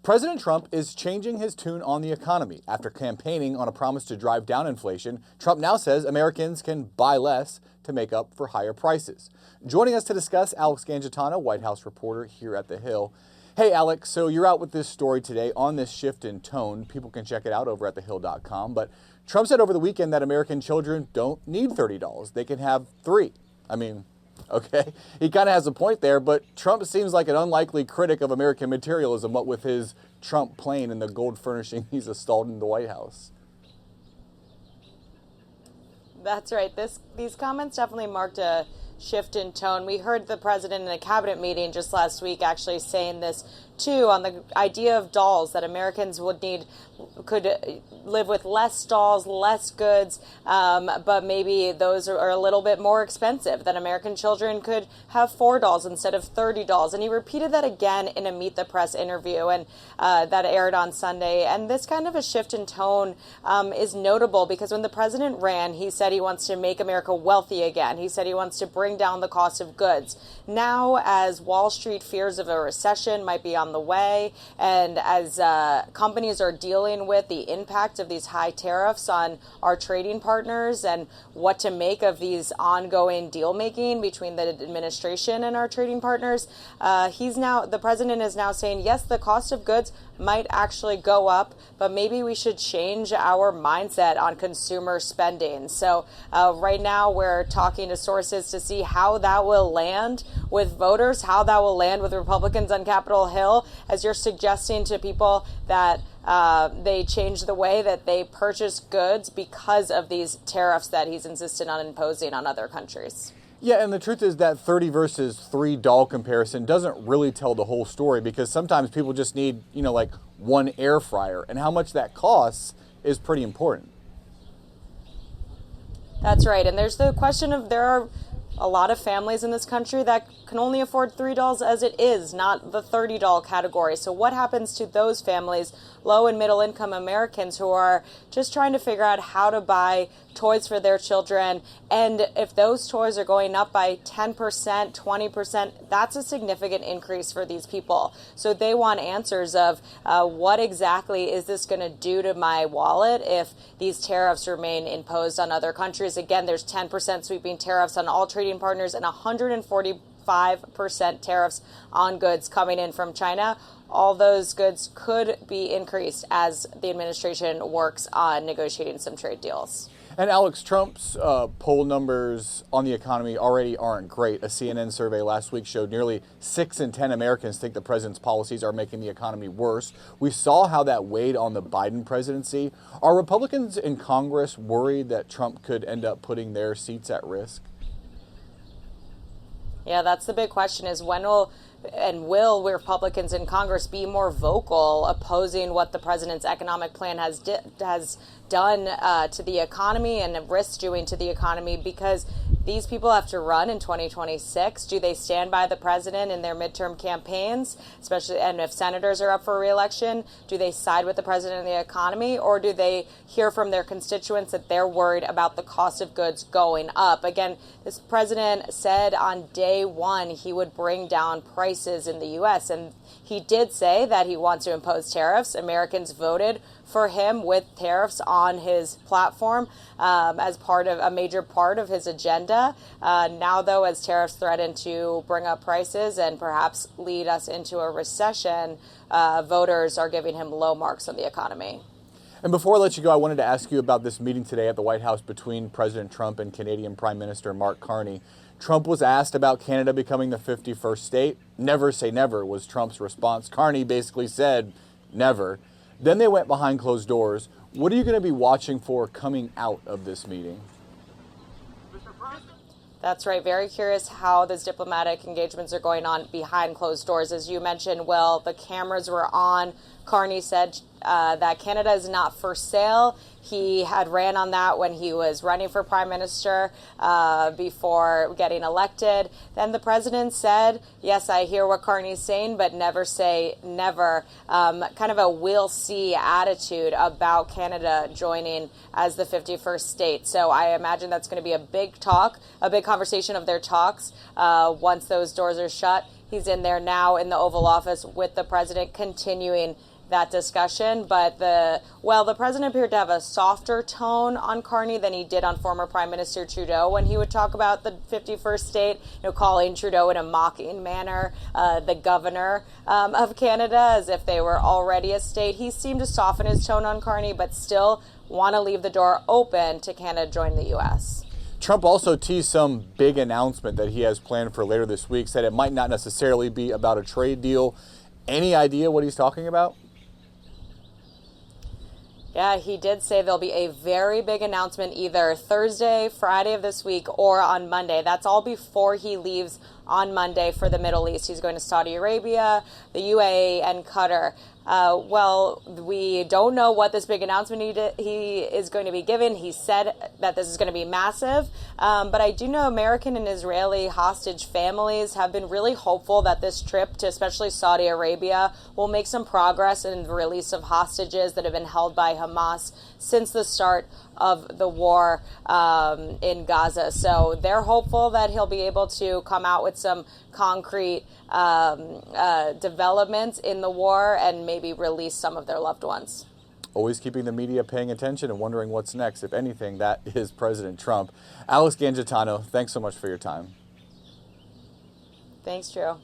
President Trump is changing his tune on the economy. After campaigning on a promise to drive down inflation, Trump now says Americans can buy less to make up for higher prices. Joining us to discuss, Alex Gangitano, White House reporter here at The Hill. Hey, Alex, so you're out with this story today on this shift in tone. People can check it out over at thehill.com. But Trump said over the weekend that American children don't need $30. They can have $3. Okay, he kind of has a point there, but Trump seems like an unlikely critic of American materialism, what with his Trump plane and the gold furnishing he's installed in the White House. That's right. These comments definitely marked a shift in tone. We heard the president in a cabinet meeting just last week actually saying this too, on the idea of dolls, that Americans could live with less dolls, less goods, but maybe those are a little bit more expensive, that American children could have $4 instead of $30. And he repeated that again in a Meet the Press interview, and that aired on Sunday. And this kind of a shift in tone is notable because when the president ran, he said he wants to make America wealthy again. He said he wants to bring down the cost of goods. Now, as Wall Street fears of a recession might be on the way, and as companies are dealing with the impact of these high tariffs on our trading partners and what to make of these ongoing deal making between the administration and our trading partners, the president is now saying, yes, the cost of goods might actually go up, but maybe we should change our mindset on consumer spending. So right now we're talking to sources to see how that will land with voters, how that will land with Republicans on Capitol Hill, as you're suggesting to people that they change the way that they purchase goods because of these tariffs that he's insisted on imposing on other countries. Yeah, and the truth is that 30 versus $3 comparison doesn't really tell the whole story, because sometimes people just need, like one air fryer, and how much that costs is pretty important. That's right. And there's the question of, there are a lot of families in this country that can only afford $3 as it is, not the $30 category. So what happens to those families, low and middle income Americans, who are just trying to figure out how to buy toys for their children? And if those toys are going up by 10%, 20%, that's a significant increase for these people. So they want answers of what exactly is this going to do to my wallet if these tariffs remain imposed on other countries. Again, there's 10% sweeping tariffs on all trading partners and 145% tariffs on goods coming in from China. All those goods could be increased as the administration works on negotiating some trade deals. And Alex, Trump's poll numbers on the economy already aren't great. A CNN survey last week showed nearly 6 in 10 Americans think the president's policies are making the economy worse. We saw how that weighed on the Biden presidency. Are Republicans in Congress worried that Trump could end up putting their seats at risk? Yeah, that's the big question, is when will Republicans in Congress be more vocal opposing what the president's economic plan has done to the economy and risks doing to the economy, because these people have to run in 2026. Do they stand by the president in their midterm campaigns, especially, and if senators are up for re-election, do they side with the president in the economy, or do they hear from their constituents that they're worried about the cost of goods going up? Again, this president said on day one he would bring down prices in the U.S., and he did say that he wants to impose tariffs. Americans voted for him with tariffs on his platform as a major part of his agenda. Now, though, as tariffs threaten to bring up prices and perhaps lead us into a recession, voters are giving him low marks on the economy. And before I let you go, I wanted to ask you about this meeting today at the White House between President Trump and Canadian Prime Minister Mark Carney. Trump was asked about Canada becoming the 51st state. Never say never was Trump's response. Carney basically said never. Then they went behind closed doors. What are you going to be watching for coming out of this meeting? That's right. Very curious how those diplomatic engagements are going on behind closed doors. As you mentioned, Will, the cameras were on. Carney said that Canada is not for sale. He had ran on that when he was running for prime minister before getting elected. Then the president said, yes, I hear what Carney's saying, but never say never. Kind of a we'll see attitude about Canada joining as the 51st state. So I imagine that's going to be a big conversation of their talks once those doors are shut He's in there now in the Oval Office with the president, continuing that discussion. But the president appeared to have a softer tone on Carney than he did on former Prime Minister Trudeau when he would talk about the 51st state, calling Trudeau in a mocking manner the governor of Canada, as if they were already a state. He seemed to soften his tone on Carney, but still want to leave the door open to Canada join the U.S. Trump also teased some big announcement that he has planned for later this week, said it might not necessarily be about a trade deal. Any idea what he's talking about? Yeah, he did say there'll be a very big announcement either Thursday, Friday of this week, or on Monday. That's all before he leaves on Monday for the Middle East. He's going to Saudi Arabia, the UAE, and Qatar. We don't know what this big announcement he is going to be given. He said that this is going to be massive. But I do know American and Israeli hostage families have been really hopeful that this trip to especially Saudi Arabia will make some progress in the release of hostages that have been held by Hamas since the start of the war in Gaza. So they're hopeful that he'll be able to come out with some concrete developments in the war and maybe release some of their loved ones. Always keeping the media paying attention and wondering what's next. If anything, that is President Trump. Alex Gangitano, thanks so much for your time. Thanks, Drew.